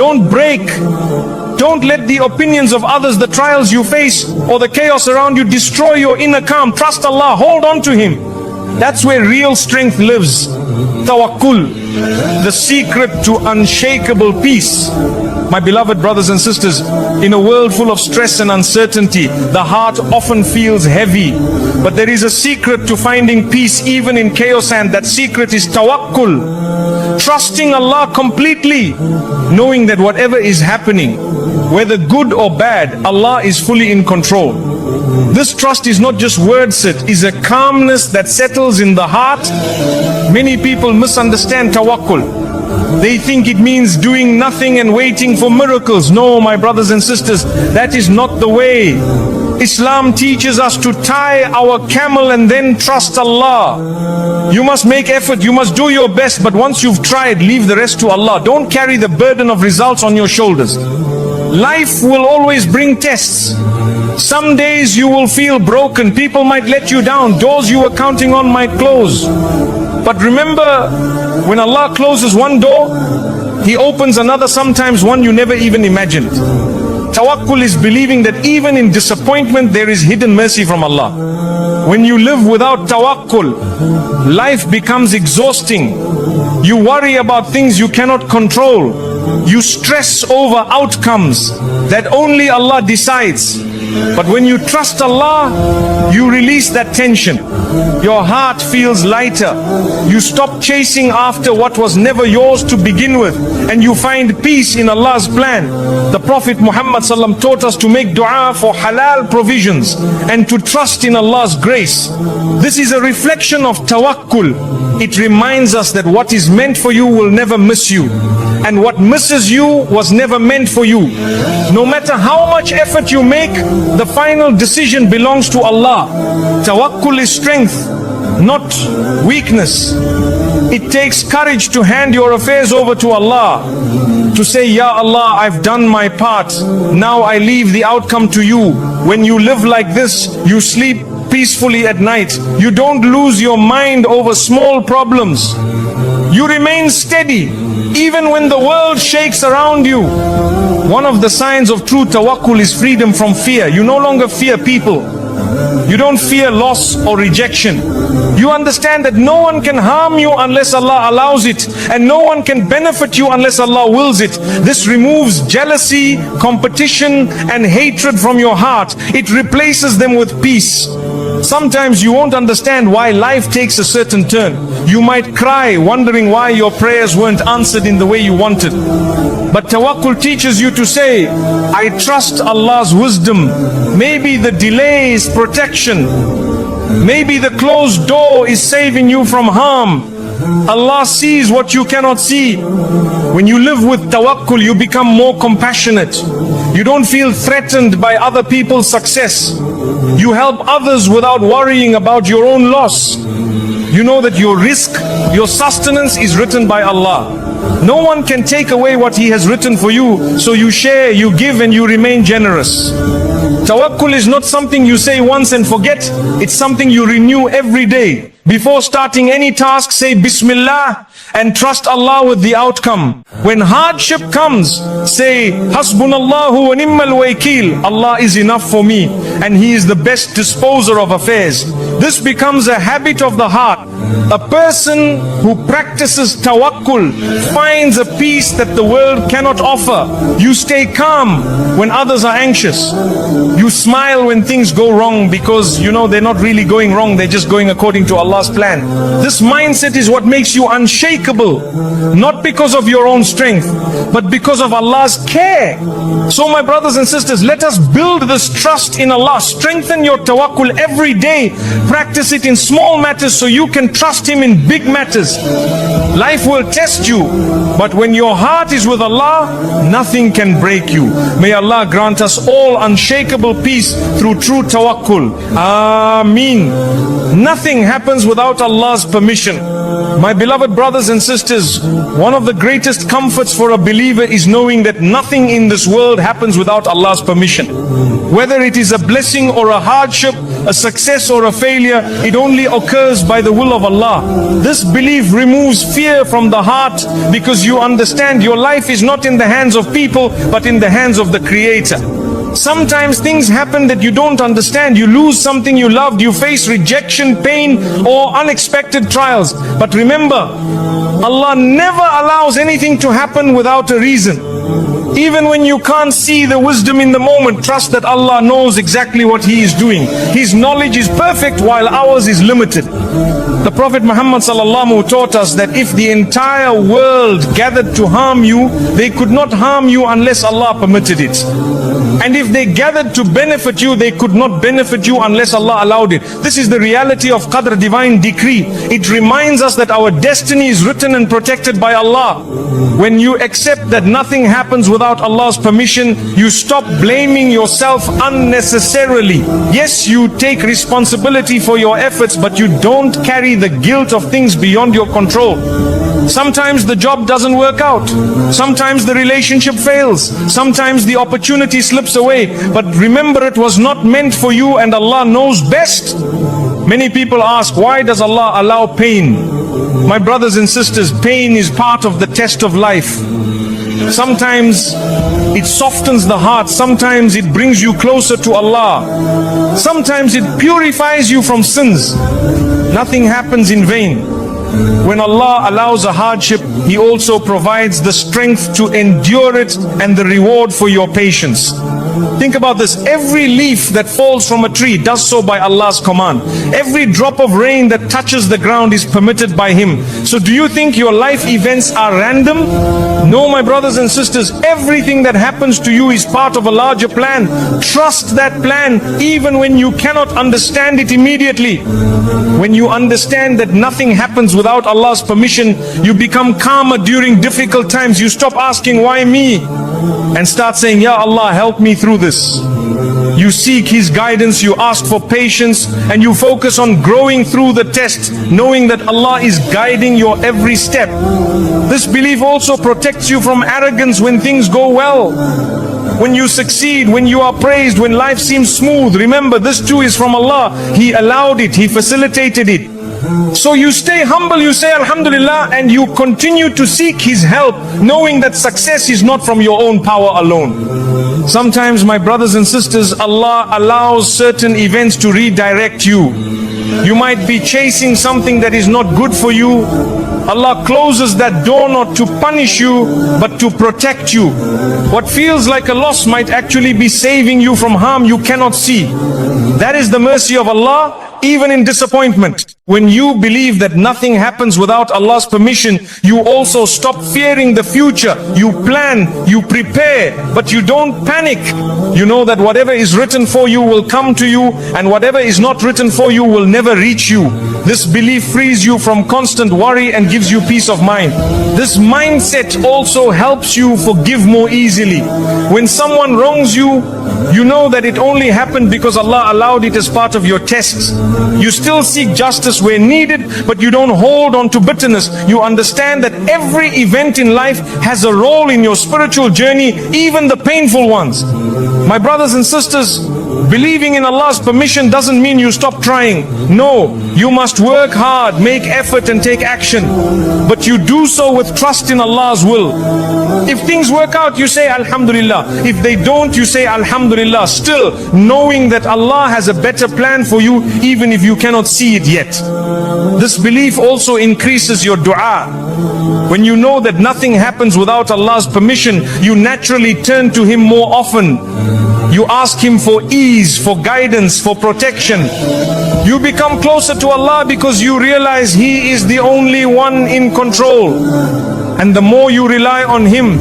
Don't break. Don't let the opinions of others, the trials you face, or the chaos around you destroy your inner calm. Trust Allah. Hold on to Him. That's where real strength lives. Tawakkul, the secret to unshakable peace. My beloved brothers and sisters, in a world full of stress and uncertainty, the heart often feels heavy. But there is a secret to finding peace even in chaos, and that secret is tawakkul. Trusting Allah completely, knowing that whatever is happening, whether good or bad, Allah is fully in control. This trust is not just words, it is a calmness that settles in the heart. Many people misunderstand tawakkul. They think it means doing nothing and waiting for miracles. No, my brothers and sisters, that is not the way. Islam teaches us to tie our camel and then trust Allah. You must make effort, you must do your best, but once you've tried, leave the rest to Allah. Don't carry the burden of results on your shoulders. Life will always bring tests. Some days you will feel broken, people might let you down, doors you were counting on might close. But remember, when Allah closes one door, He opens another, sometimes one you never even imagined. Tawakkul is believing that even in disappointment there is hidden mercy from Allah. When you live without tawakkul, life becomes exhausting. You worry about things you cannot control. You stress over outcomes that only Allah decides. But when you trust Allah, you release that tension. Your heart feels lighter. You stop chasing after what was never yours to begin with, and you find peace in Allah's plan. The Prophet Muhammad ﷺ taught us to make dua for halal provisions and to trust in Allah's grace. This is a reflection of tawakkul. It reminds us that what is meant for you will never miss you, and what misses you was never meant for you. No matter how much effort you make, the final decision belongs to Allah. Tawakkul is strength, not weakness. It takes courage to hand your affairs over to Allah, to say, Ya Allah, I've done my part, now I leave the outcome to you. When you live like this, you sleep peacefully at night. You don't lose your mind over small problems. You remain steady even when the world shakes around you. One of the signs of true tawakkul is freedom from fear. You no longer fear people. You don't fear loss or rejection. You understand that no one can harm you unless Allah allows it, and no one can benefit you unless Allah wills it. This removes jealousy, competition, and hatred from your heart. It replaces them with peace. Sometimes you won't understand why life takes a certain turn. You might cry wondering why your prayers weren't answered in the way you wanted. But tawakkul teaches you to say, I trust Allah's wisdom. Maybe the delay is protection. Maybe the closed door is saving you from harm. Allah sees what you cannot see. When you live with tawakkul, you become more compassionate. You don't feel threatened by other people's success. You help others without worrying about your own loss. You know that your risk, your sustenance is written by Allah. No one can take away what He has written for you, so you share, you give, and you remain generous. Tawakkul is not something you say once and forget. It's something you renew every day. Before starting any task, say Bismillah and trust Allah with the outcome. When hardship comes, say Hasbunallahu wa ni'mal wakil. Allah is enough for me, and He is the best disposer of affairs. This becomes a habit of the heart. A person who practices tawakkul finds a peace that the world cannot offer. You stay calm when others are anxious. You smile when things go wrong, because you know they're not really going wrong, they're just going according to Allah's plan. This mindset is what makes you unshakable, not because of your own strength, but because of Allah's care. So my brothers and sisters, let us build this trust in Allah. Strengthen your tawakkul every day. Practice it in small matters so you can trust Him in big matters. Life will test you, but when your heart is with Allah, nothing can break you. May Allah grant us all unshakable peace through true tawakkul. Ameen. Nothing happens without Allah's permission. My beloved brothers and sisters, one of the greatest comforts for a believer is knowing that nothing in this world happens without Allah's permission. Whether it is a blessing or a hardship, a success or a failure, it only occurs by the will of Allah. This belief removes fear fear from the heart, because you understand your life is not in the hands of people, but in the hands of the Creator. Sometimes things happen that you don't understand. You lose something you loved, you face rejection, pain, or unexpected trials. But remember, Allah never allows anything to happen without a reason. Even when you can't see the wisdom in the moment, trust that Allah knows exactly what He is doing. His knowledge is perfect while ours is limited. The Prophet Muhammad sallallahu taught us that if the entire world gathered to harm you, they could not harm you unless Allah permitted it. And if they gathered to benefit you, they could not benefit you unless Allah allowed it. This is the reality of Qadr, divine decree. It reminds us that our destiny is written and protected by Allah. When you accept that nothing happens without Allah's permission, you stop blaming yourself unnecessarily. Yes, you take responsibility for your efforts, but you don't carry the guilt of things beyond your control. Sometimes the job doesn't work out. Sometimes the relationship fails. Sometimes the opportunity slips away. But remember, it was not meant for you, and Allah knows best. Many people ask, why does Allah allow pain? My brothers and sisters, pain is part of the test of life. Sometimes it softens the heart. Sometimes it brings you closer to Allah. Sometimes it purifies you from sins. Nothing happens in vain. When Allah allows a hardship, He also provides the strength to endure it and the reward for your patience. Think about this. Every leaf that falls from a tree does so by Allah's command. Every drop of rain that touches the ground is permitted by Him. So do you think your life events are random? No, my brothers and sisters, everything that happens to you is part of a larger plan. Trust that plan even when you cannot understand it immediately. When you understand that nothing happens without Allah's permission, you become calmer during difficult times. You stop asking, why me? And start saying, Ya Allah, help me through this. You seek His guidance, you ask for patience, and you focus on growing through the test, knowing that Allah is guiding your every step. This belief also protects you from arrogance when things go well. When you succeed, when you are praised, when life seems smooth, remember, this too is from Allah. He allowed it, He facilitated it. So you stay humble, you say Alhamdulillah, and you continue to seek His help, knowing that success is not from your own power alone. Sometimes, my brothers and sisters, Allah allows certain events to redirect you. You might be chasing something that is not good for you. Allah closes that door not to punish you, but to protect you. What feels like a loss might actually be saving you from harm you cannot see. That is the mercy of Allah, even in disappointment. When you believe that nothing happens without Allah's permission, you also stop fearing the future. You plan, you prepare, but you don't panic. You know that whatever is written for you will come to you, and whatever is not written for you will never reach you. This belief frees you from constant worry and gives you peace of mind. This mindset also helps you forgive more easily. When someone wrongs you, you know that it only happened because Allah allowed it as part of your tests. You still seek justice where needed, but you don't hold on to bitterness. You understand that every event in life has a role in your spiritual journey, even the painful ones. My brothers and sisters, believing in Allah's permission doesn't mean you stop trying. No, you must work hard, make effort and take action. But you do so with trust in Allah's will. If things work out, you say Alhamdulillah. If they don't, you say Alhamdulillah. Still knowing that Allah has a better plan for you, even if you cannot see it yet. This belief also increases your dua. When you know that nothing happens without Allah's permission, you naturally turn to Him more often. You ask Him for ease, for guidance, for protection. You become closer to Allah because you realize He is the only one in control. And the more you rely on Him,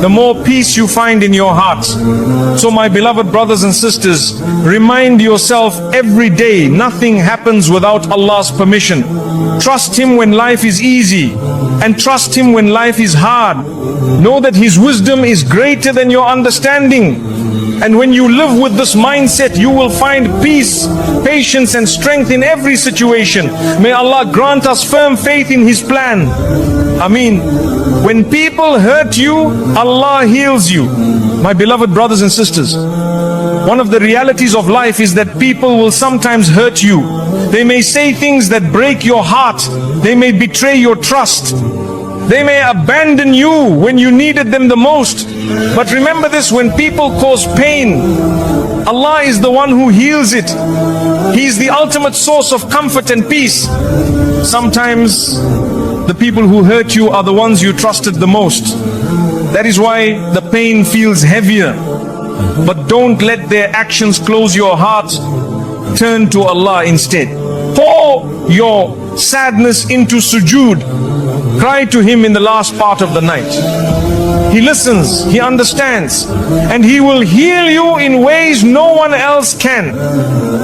the more peace you find in your heart. So my beloved brothers and sisters, remind yourself every day, nothing happens without Allah's permission. Trust Him when life is easy, and trust Him when life is hard. Know that His wisdom is greater than your understanding. And when you live with this mindset, you will find peace, patience and strength in every situation. May Allah grant us firm faith in His plan. Ameen. When people hurt you, Allah heals you. My beloved brothers and sisters, One of the realities of life is that people will sometimes hurt you. They may say things that break your heart. They may betray your trust. They may abandon you when you needed them the most. But remember this, when people cause pain, Allah is the one who heals it. He is the ultimate source of comfort and peace. Sometimes the people who hurt you are the ones you trusted the most. That is why the pain feels heavier. But don't let their actions close your heart. Turn to Allah instead. Pour your sadness into sujood. Cry to Him in the last part of the night. He listens, He understands, and He will heal you in ways no one else can.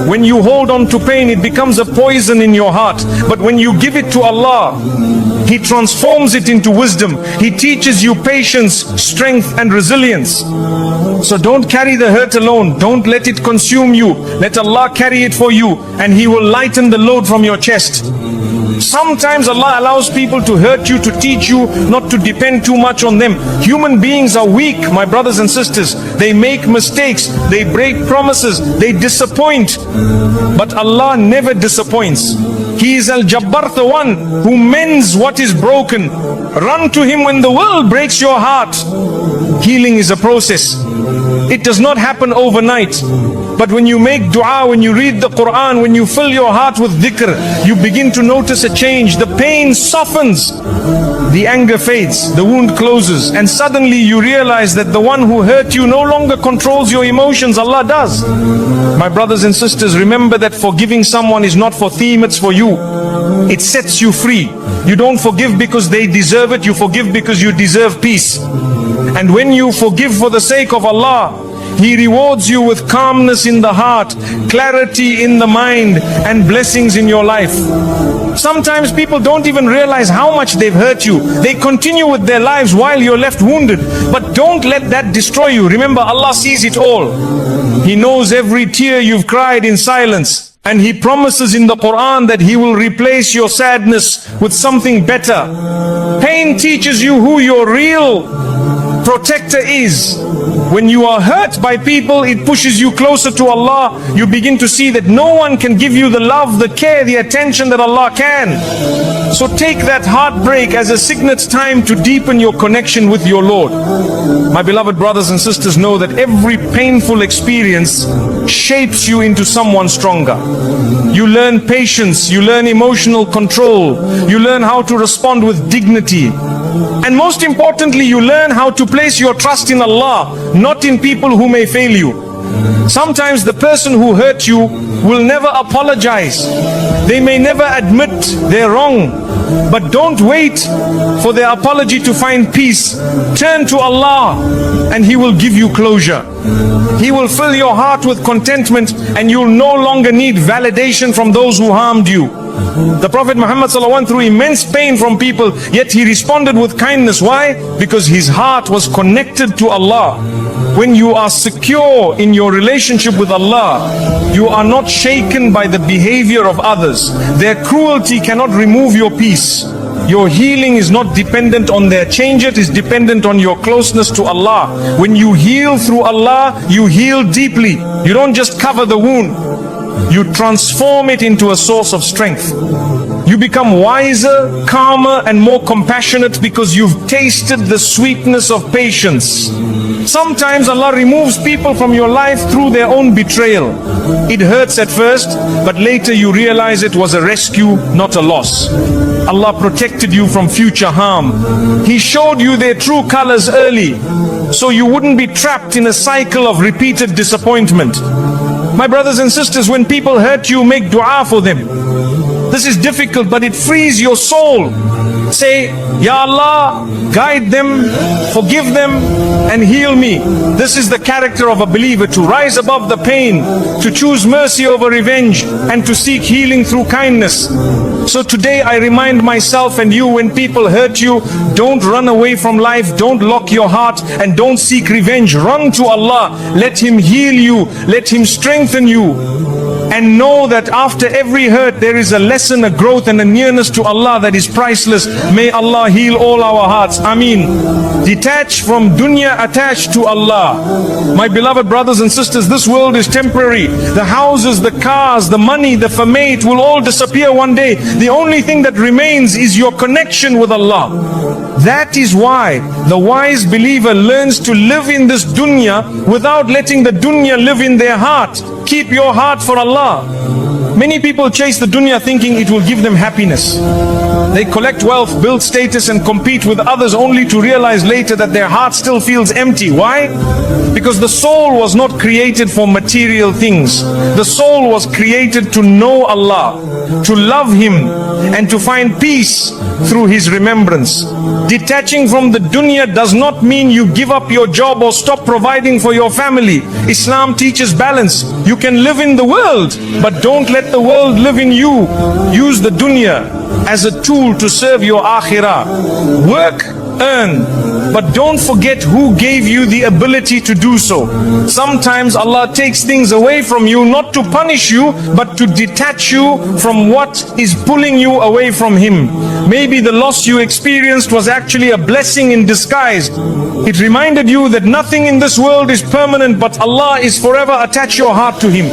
When you hold on to pain, it becomes a poison in your heart. But when you give it to Allah, He transforms it into wisdom. He teaches you patience, strength, and resilience. So don't carry the hurt alone. Don't let it consume you. Let Allah carry it for you, and He will lighten the load from your chest. Sometimes Allah allows people to hurt you to teach you not to depend too much on them. Human beings are weak, my brothers and sisters. They make mistakes, they break promises, they disappoint. But Allah never disappoints. He is Al-Jabbar, the one who mends what is broken. Run to Him when the world breaks your heart. Healing is a process. It does not happen overnight. But when you make dua, when you read the Qur'an, when you fill your heart with dhikr, you begin to notice a change. The pain softens, the anger fades, the wound closes, and suddenly you realize that the one who hurt you no longer controls your emotions. Allah does. My brothers and sisters, remember that forgiving someone is not for them, it's for you. It sets you free. You don't forgive because they deserve it, you forgive because you deserve peace. And when you forgive for the sake of Allah, He rewards you with calmness in the heart, clarity in the mind, and blessings in your life. Sometimes people don't even realize how much they've hurt you. They continue with their lives while you're left wounded. But don't let that destroy you. Remember, Allah sees it all. He knows every tear you've cried in silence. And He promises in the Qur'an that He will replace your sadness with something better. Pain teaches you who your real protector is. When you are hurt by people, it pushes you closer to Allah. You begin to see that no one can give you the love, the care, the attention that Allah can. So take that heartbreak as a signet time to deepen your connection with your Lord. My beloved brothers and sisters, know that every painful experience shapes you into someone stronger. You learn patience, you learn emotional control, you learn how to respond with dignity. And most importantly, you learn how to place your trust in Allah, not in people who may fail you. Sometimes the person who hurt you will never apologize. They may never admit they're wrong. But don't wait for their apology to find peace. Turn to Allah and He will give you closure. He will fill your heart with contentment, and you'll no longer need validation from those who harmed you. The Prophet Muhammad went through immense pain from people, yet he responded with kindness. Why? Because his heart was connected to Allah. When you are secure in your relationship with Allah, you are not shaken by the behavior of others. Their cruelty cannot remove your peace. Your healing is not dependent on their change, it is dependent on your closeness to Allah. When you heal through Allah, you heal deeply. You don't just cover the wound, you transform it into a source of strength. You become wiser, calmer, and more compassionate because you've tasted the sweetness of patience. Sometimes Allah removes people from your life through their own betrayal. It hurts at first, but later you realize it was a rescue, not a loss. Allah protected you from future harm. He showed you their true colors early, so you wouldn't be trapped in a cycle of repeated disappointment. My brothers and sisters, when people hurt you, make dua for them. This is difficult, but it frees your soul. Say, Ya Allah, guide them, forgive them, and heal me. This is the character of a believer, to rise above the pain, to choose mercy over revenge, and to seek healing through kindness. So today I remind myself and you, when people hurt you, don't run away from life, don't lock your heart, and don't seek revenge. Run to Allah, let Him heal you, let Him strengthen you. And know that after every hurt there is a lesson, a growth, and a nearness to Allah that is priceless. May Allah heal all our hearts. Ameen. Detach from dunya, attach to Allah. My beloved brothers and sisters, this world is temporary. The houses, the cars, the money, the famate will all disappear one day. The only thing that remains is your connection with Allah. That is why the wise believer learns to live in this dunya without letting the dunya live in their heart. Keep your heart for Allah. Many people chase the dunya thinking it will give them happiness. They collect wealth, build status and compete with others only to realize later that their heart still feels empty. Why? Because the soul was not created for material things. The soul was created to know Allah, to love Him and to find peace through His remembrance. Detaching from the dunya does not mean you give up your job or stop providing for your family. Islam teaches balance. You can live in the world, but don't let the world live in you. Use the dunya as a tool to serve your akhirah. Work, earn, but don't forget who gave you the ability to do so. Sometimes Allah takes things away from you not to punish you, but to detach you from what is pulling you away from Him. Maybe the loss you experienced was actually a blessing in disguise. It reminded you that nothing in this world is permanent, but Allah is forever. Attach your heart to Him.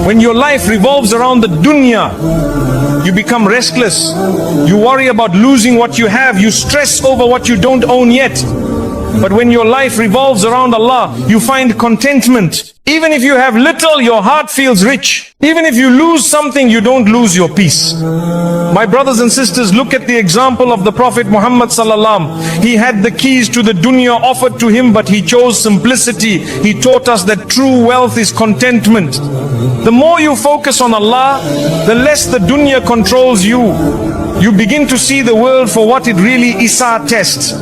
When your life revolves around the dunya, you become restless. You worry about losing what you have. You stress over what you don't own yet. But when your life revolves around Allah, you find contentment. Even if you have little, your heart feels rich. Even if you lose something, you don't lose your peace. My brothers and sisters, look at the example of the Prophet Muhammad sallallahu. He had the keys to the dunya offered to him, but he chose simplicity. He taught us that true wealth is contentment. The more you focus on Allah, the less the dunya controls you. You begin to see the world for what it really is, a test.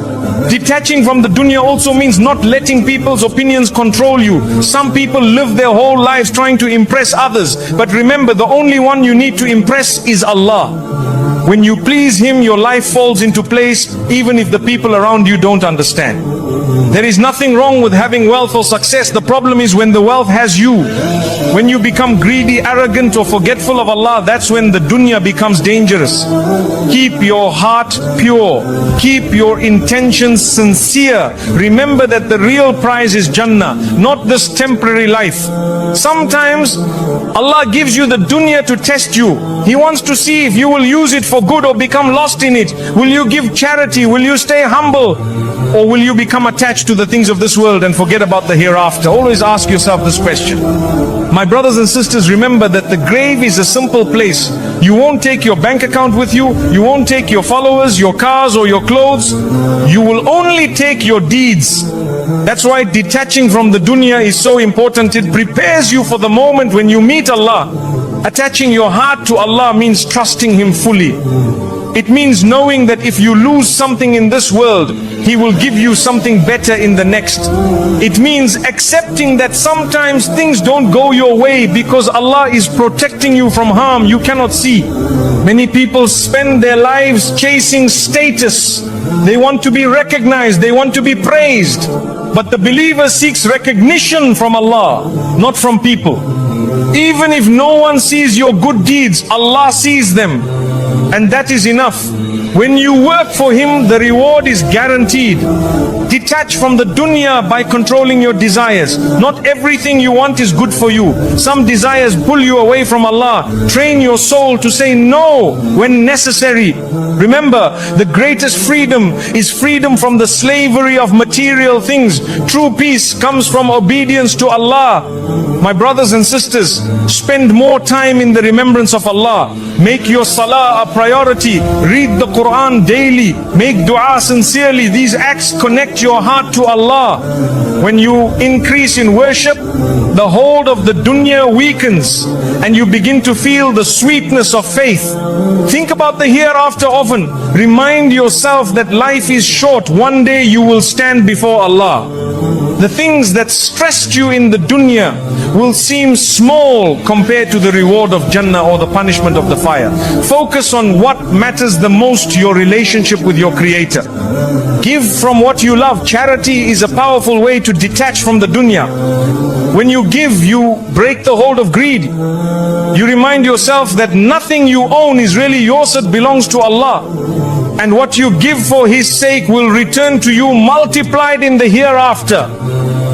Detaching from the dunya also means not letting people's opinions control you. Some people live their whole lives trying to impress others. But remember, the only one you need to impress is Allah. When you please Him, your life falls into place, even if the people around you don't understand. There is nothing wrong with having wealth or success. The problem is when the wealth has you. When you become greedy, arrogant or forgetful of Allah, that's when the dunya becomes dangerous. Keep your heart pure. Keep your intentions sincere. Remember that the real prize is Jannah, not this temporary life. Sometimes Allah gives you the dunya to test you. He wants to see if you will use it for good or become lost in it. Will you give charity? Will you stay humble? Or will you become attached to the things of this world and forget about the hereafter? Always ask yourself this question. My brothers and sisters, remember that the grave is a simple place. You won't take your bank account with you. You won't take your followers, your cars or your clothes. You will only take your deeds. That's why detaching from the dunya is so important. It prepares you for the moment when you meet Allah. Attaching your heart to Allah means trusting Him fully. It means knowing that if you lose something in this world, He will give you something better in the next. It means accepting that sometimes things don't go your way because Allah is protecting you from harm you cannot see. Many people spend their lives chasing status. They want to be recognized, they want to be praised. But the believer seeks recognition from Allah, not from people. Even if no one sees your good deeds, Allah sees them. And that is enough. When you work for Him, the reward is guaranteed. Detach from the dunya by controlling your desires. Not everything you want is good for you. Some desires pull you away from Allah. Train your soul to say no when necessary. Remember, the greatest freedom is freedom from the slavery of material things. True peace comes from obedience to Allah. My brothers and sisters, spend more time in the remembrance of Allah. Make your salah a priority. Read the Qur'an daily. Make dua sincerely. These acts connect your heart to Allah. When you increase in worship, the hold of the dunya weakens and you begin to feel the sweetness of faith. Think about the hereafter often. Remind yourself that life is short. One day you will stand before Allah. The things that stressed you in the dunya will seem small compared to the reward of Jannah or the punishment of the fire. Focus on what matters the most, your relationship with your Creator. Give from what you love. Charity is a powerful way to detach from the dunya. When you give, you break the hold of greed. You remind yourself that nothing you own is really yours, it belongs to Allah. and what you give for His sake will return to you multiplied in the hereafter.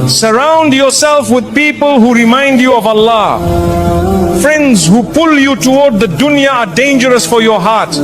Surround yourself with people who remind you of Allah. Friends who pull you toward the dunya are dangerous for your heart.